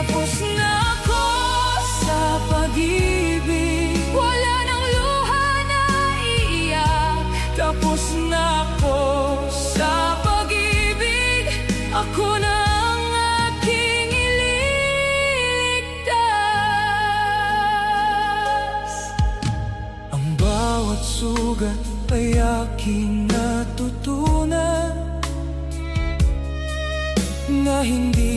Tapos na ako sa pag-ibig, wala nang luha na iiyak. Tapos na ako sa pag-ibig, ako na ang aking ililigtas. Ang bawat sugat ay aking natutunan na hindi